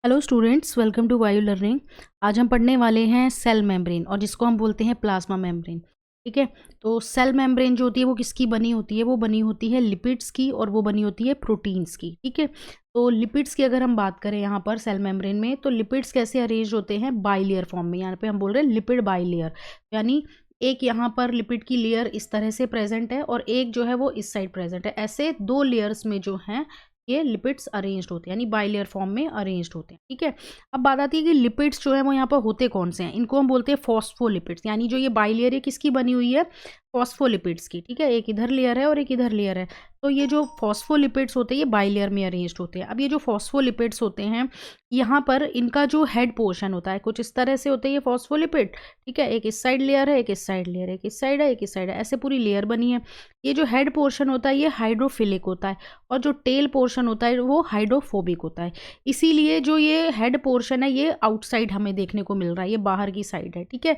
Hello students, welcome to bio learning. आज हम पढ़ने वाले हैं सेल मेम्ब्रेन, और जिसको हम बोलते हैं प्लाज्मा मेम्ब्रेन। ठीक है, तो सेल मेम्ब्रेन जो होती है वो किसकी बनी होती है? वो बनी होती है लिपिड्स की, और वो बनी होती है प्रोटीन्स की। ठीक है, तो लिपिड्स की अगर हम बात करें यहाँ पर सेल मेम्ब्रेन में, तो लिपिड्स कैसे अरेंज होते हैं? बाइलेयर फॉर्म में। यहाँ पे हम बोल रहे हैं लिपिड बाइलेयर, यानी एक यहाँ पर लिपिड की लेयर इस तरह से प्रेजेंट है और एक जो है वो इस साइड प्रेजेंट है। ऐसे दो लेयर्स में जो है ये लिपिड्स अरेंज्ड होते हैं, यानी बाइलेयर फॉर्म में अरेंज्ड होते हैं। ठीक है, अब बात आती है कि लिपिड्स जो है वो यहाँ पर होते कौन से हैं। इनको हम बोलते हैं फॉस्फोलिपिड्स, यानी जो ये बाइलेयर है किसकी बनी हुई है? फॉस्फोलिपिड्स की। ठीक है, एक इधर लेयर है और एक इधर लेयर है। तो ये जो फॉस्फोलिपिड्स होते हैं ये बाइलेयर में अरेंज्ड होते हैं। अब ये जो फॉस्फोलिपिड्स होते हैं, यहाँ पर इनका जो हेड पोर्शन होता है कुछ इस तरह से होता है ये फॉस्फोलिपिड। ठीक है, एक इस साइड लेयर है, एक इस साइड लेयर है, एक इस साइड है, एक इस साइड है, ऐसे पूरी लेयर बनी है। ये जो हेड पोर्शन होता है ये हाइड्रोफिलिक होता है, और जो टेल पोर्शन होता है वो हाइड्रोफोबिक होता है। इसीलिए जो ये हेड पोर्शन है ये आउटसाइड हमें देखने को मिल रहा है, ये बाहर की साइड है। ठीक है,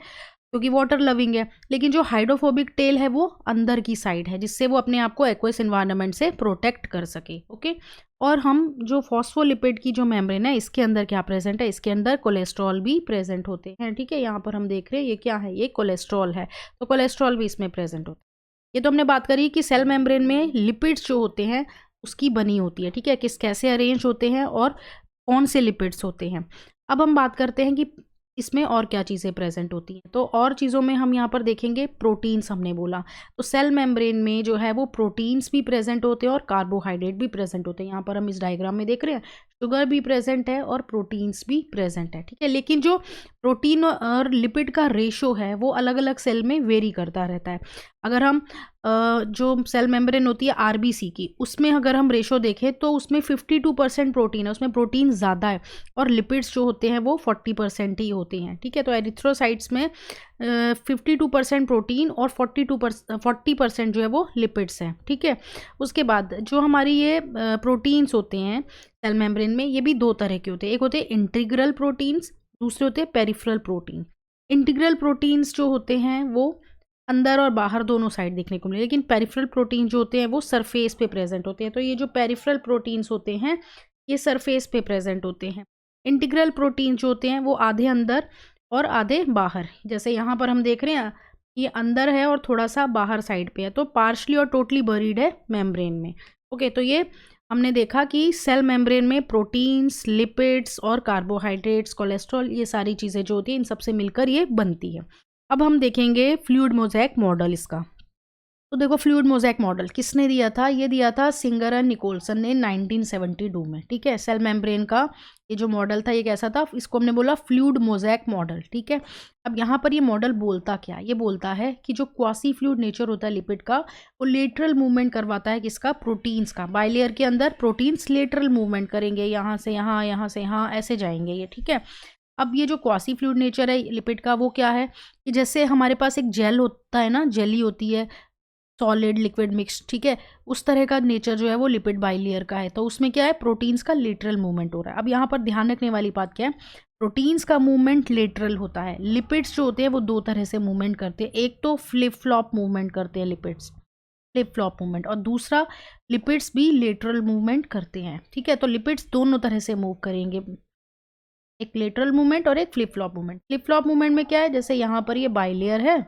क्योंकि वाटर लविंग है। लेकिन जो हाइड्रोफोबिक टेल है वो अंदर की साइड है, जिससे वो अपने आप को एक्वस एनवायरनमेंट से प्रोटेक्ट कर सके। ओके, और हम जो फॉस्फोलिपिड की जो मेम्ब्रेन है इसके अंदर क्या प्रेजेंट है? इसके अंदर कोलेस्ट्रॉल भी प्रेजेंट होते हैं। ठीक है, यहाँ पर हम देख रहे हैं ये क्या है? ये कोलेस्ट्रॉल है, तो कोलेस्ट्रॉल भी इसमें प्रेजेंट होता है। ये तो हमने बात करी कि सेल मेम्ब्रेन में लिपिड्स जो होते हैं उसकी बनी होती है। ठीक है, किस कैसे अरेंज होते हैं और कौन से लिपिड्स होते हैं। अब हम बात करते हैं कि इसमें और क्या चीज़ें प्रेजेंट होती हैं। तो और चीज़ों में हम यहाँ पर देखेंगे प्रोटीन्स, हमने बोला तो सेल मेम्ब्रेन में जो है वो प्रोटीन्स भी प्रेजेंट होते हैं और कार्बोहाइड्रेट भी प्रेजेंट होते हैं। यहाँ पर हम इस डायग्राम में देख रहे हैं शुगर भी प्रेजेंट है और प्रोटीन्स भी प्रेजेंट है। ठीक है, लेकिन जो प्रोटीन और लिपिड का रेशो है वो अलग अलग सेल में वेरी करता रहता है। अगर हम जो सेल मेम्ब्रेन होती है आरबीसी की, उसमें अगर हम रेशो देखें तो उसमें 52% प्रोटीन है, उसमें प्रोटीन ज़्यादा है, और लिपिड्स जो होते हैं वो 40% ही होते हैं। ठीक है, तो एरिथ्रोसाइट्स में 52% प्रोटीन और 40% जो है वो लिपिड्स हैं। ठीक है, उसके बाद जो हमारी ये प्रोटीन्स होते हैं सेल मेम्ब्रेन में, ये भी दो तरह के होते हैं। एक होते हैं इंटीग्रल प्रोटीन्स, दूसरे होते हैं पेरिफेरल प्रोटीन। इंटीग्रल प्रोटीन्स जो होते हैं वो अंदर और बाहर दोनों साइड देखने को मिले, लेकिन पेरिफेरल प्रोटीन जो होते हैं वो सरफेस पे प्रेजेंट होते हैं। तो ये जो पेरिफेरल प्रोटीन्स होते हैं ये सरफेस पे प्रेजेंट होते हैं। इंटीग्रल प्रोटीन जो होते हैं वो आधे अंदर और आधे बाहर, जैसे यहाँ पर हम देख रहे हैं ये अंदर है और थोड़ा सा बाहर साइड पे है, तो पार्शली और टोटली बरीड है मेम्ब्रेन में। ओके, तो ये हमने देखा कि सेल मेम्ब्रेन में प्रोटीन्स, लिपिड्स और कार्बोहाइड्रेट्स, कोलेस्ट्रॉल, ये सारी चीज़ें जो होती हैं इन सबसे मिलकर ये बनती है। अब हम देखेंगे फ्लूइड मोज़ेक मॉडल इसका। तो देखो फ्लूइड मोज़ेक मॉडल किसने दिया था? ये दिया था सिंगर एंड निकोलसन ने 1972 में। ठीक है, सेल मेम्ब्रेन का ये जो मॉडल था ये कैसा था? इसको हमने बोला फ्लूइड मोज़ेक मॉडल। ठीक है, अब यहाँ पर ये मॉडल बोलता क्या? ये बोलता है कि जो क्वासी फ्लूइड नेचर होता है लिपिड का, वो लेटरल मूवमेंट करवाता है किसका? प्रोटीन्स का। बाइलेयर के अंदर प्रोटीन्स लेटरल मूवमेंट करेंगे, यहाँ से यहाँ, यहाँ से यहाँ, ऐसे जाएंगे ये। ठीक है, अब ये जो क्वासी फ्लूइड नेचर है लिपिड का वो क्या है कि जैसे हमारे पास एक जेल होता है ना, जेली होती है, सॉलिड लिक्विड मिक्स। ठीक है, उस तरह का नेचर जो है वो लिपिड बाइलेयर का है। तो उसमें क्या है? प्रोटीन्स का लेटरल मूवमेंट हो रहा है। अब यहाँ पर ध्यान रखने वाली बात क्या है? प्रोटीन्स का मूवमेंट लेटरल होता है। लिपिड्स जो होते हैं वो दो तरह से मूवमेंट करते हैं, एक तो फ्लिप फ्लॉप मूवमेंट करते हैं लिपिड्स, फ्लिप फ्लॉप मूवमेंट, और दूसरा लिपिड्स भी लेटरल मूवमेंट करते हैं। ठीक है, तो लिपिड्स दोनों तरह से मूव करेंगे, एक लेटरल मूवमेंट और एक flip flop movement. Flip flop movement में क्या है? जैसे यहाँ पर ये बाइलेयर है,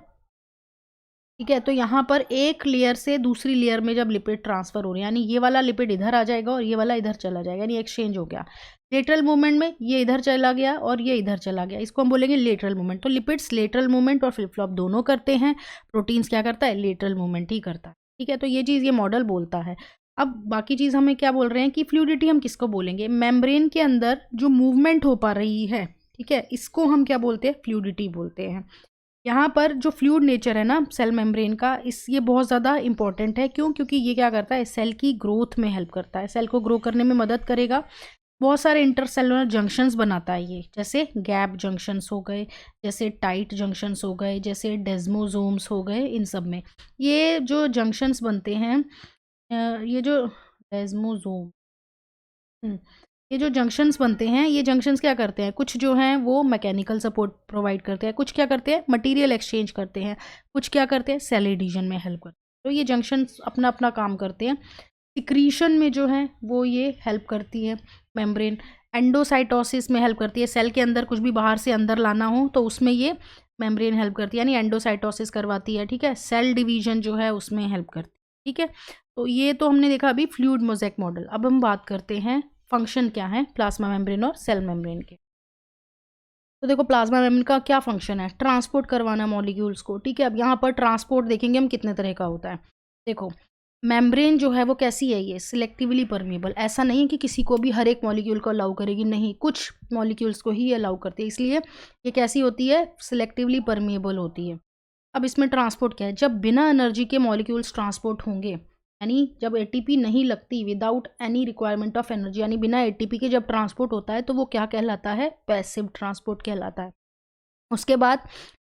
ठीक है, तो यहाँ पर एक लेयर से दूसरी लेयर में जब लिपिड ट्रांसफर हो रहे हैं, यानी ये वाला लिपिड इधर आ जाएगा और ये वाला इधर चला जाएगा, यानी एक्सचेंज हो गया। लेटरल मूवमेंट में ये इधर चला गया और ये इधर चला गया, इसको हम बोलेंगे लेटरल मूवमेंट। तो लिपिड्स लेटरल मूवमेंट और फ्लिप फ्लॉप दोनों करते हैं, प्रोटीन्स क्या करता है? लेटरल मूवमेंट ही करता है। ठीक है, तो ये चीज़ ये मॉडल बोलता है। अब बाकी चीज़ हमें क्या बोल रहे हैं कि फ्लूइडिटी हम किसको बोलेंगे? मेम्ब्रेन के अंदर जो मूवमेंट हो पा रही है, ठीक है, इसको हम क्या बोलते हैं? फ्लूइडिटी बोलते हैं। यहाँ पर जो फ्लूइड नेचर है ना सेल मेम्ब्रेन का, ये बहुत ज़्यादा इंपॉर्टेंट है। क्यों? क्योंकि ये क्या करता है? सेल की ग्रोथ में हेल्प करता है, सेल को ग्रो करने में मदद करेगा। बहुत सारे इंटरसेलुलर जंक्शंस बनाता है ये, जैसे गैप जंक्शंस हो गए, जैसे टाइट जंक्शंस हो गए, जैसे डेस्मोसोम्स हो गए। इन सब में ये जो जंक्शंस बनते हैं, ये जो डेस्मोसोम, ये जो जंक्शंस बनते हैं, ये जंक्शंस क्या करते हैं? कुछ जो हैं वो मैकेनिकल सपोर्ट प्रोवाइड करते हैं, कुछ क्या करते हैं? मटेरियल एक्सचेंज करते हैं, कुछ क्या करते हैं? सेल एडिशन में हेल्प करते हैं। तो ये जंक्शंस अपना अपना काम करते हैं। सिक्रीशन में जो है वो ये हेल्प करती है मेम्ब्रेन, एंडोसाइटोसिस में हेल्प करती है, सेल के अंदर कुछ भी बाहर से अंदर लाना हो तो उसमें ये मेम्ब्रेन हेल्प करती है, यानी एंडोसाइटोसिस करवाती है, ठीक है। सेल डिवीजन जो है उसमें हेल्प करती है, ठीक है। तो ये तो हमने देखा अभी फ्लूइड मोज़ेक मॉडल। अब हम बात करते हैं फंक्शन क्या है प्लाज्मा मेम्ब्रेन और सेल मेम्ब्रेन के। तो देखो प्लाज्मा मेम्ब्रेन का क्या फंक्शन है, ट्रांसपोर्ट करवाना मॉलिक्यूल्स को, ठीक है। अब यहाँ पर ट्रांसपोर्ट देखेंगे हम कितने तरह का होता है। देखो मेम्ब्रेन जो है वो कैसी है, ये सिलेक्टिवली परमेबल, ऐसा नहीं है कि किसी को भी हर एक मॉलिक्यूल को अलाउ करेगी, नहीं, कुछ मॉलिक्यूल्स को ही अलाउ करती है, इसलिए ये कैसी होती है, सिलेक्टिवली परमेबल होती है। अब इसमें ट्रांसपोर्ट क्या है, जब बिना एनर्जी के मॉलिक्यूल्स ट्रांसपोर्ट होंगे, यानी जब एटीपी नहीं लगती, without any requirement of energy, यानी बिना एटीपी के जब ट्रांसपोर्ट होता है तो वो क्या कहलाता है, पैसिव ट्रांसपोर्ट कहलाता है। उसके बाद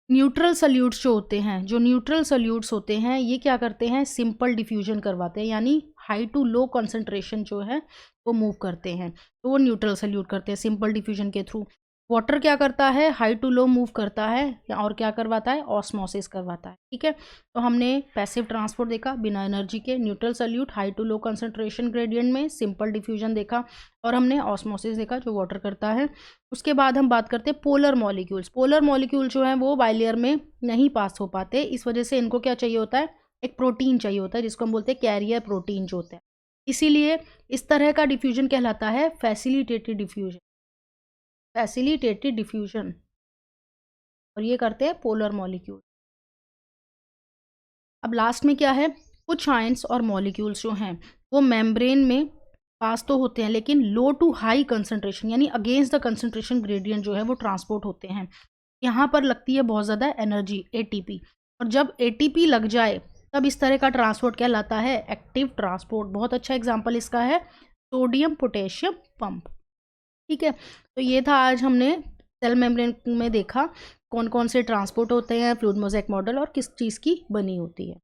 न्यूट्रल सल्यूट्स जो होते हैं, जो न्यूट्रल सल्यूट्स होते हैं ये क्या करते हैं, सिंपल डिफ्यूजन करवाते हैं, यानी हाई टू लो कंसंट्रेशन जो है वो मूव करते हैं, तो वो न्यूट्रल सल्यूट करते हैं सिंपल डिफ्यूजन के थ्रू। वाटर क्या करता है, हाई टू लो मूव करता है, और क्या करवाता है, ऑस्मोसिस करवाता है, ठीक है। तो हमने पैसिव ट्रांसपोर्ट देखा बिना एनर्जी के, neutral solute high to low concentration gradient में, सिंपल डिफ्यूजन देखा, और हमने ऑस्मोसिस देखा जो वाटर करता है। उसके बाद हम बात करते हैं पोलर मॉलिक्यूल्स। पोलर मॉलिक्यूल जो है वो बाइलेयर में नहीं पास हो पाते, इस वजह से इनको क्या चाहिए होता है, एक प्रोटीन चाहिए होता है जिसको हम बोलते हैं कैरियर प्रोटीन जो होता है, इसीलिए इस तरह का डिफ्यूजन कहलाता है फैसिलिटेटेड डिफ्यूजन, फैसिलिटेटेड डिफ्यूजन, और ये करते हैं पोलर मॉलिक्यूल। अब लास्ट में क्या है, कुछ आयंस और मॉलिक्यूल्स जो हैं वो मेम्ब्रेन में पास तो होते हैं लेकिन लो टू हाई कंसंट्रेशन, यानी अगेंस्ट द कंसंट्रेशन ग्रेडियंट जो है वो ट्रांसपोर्ट होते हैं। यहाँ पर लगती है बहुत ज़्यादा एनर्जी एटीपी, और जब एटीपी लग जाए तब इस तरह का ट्रांसपोर्ट कहलाता है एक्टिव ट्रांसपोर्ट। बहुत अच्छा एग्जाम्पल इसका है सोडियम पोटेशियम पंप, ठीक है। तो ये था आज हमने सेल मेम्ब्रेन में देखा कौन कौन से ट्रांसपोर्ट होते हैं, फ्लूइड मोज़ेक मॉडल, और किस चीज़ की बनी होती है।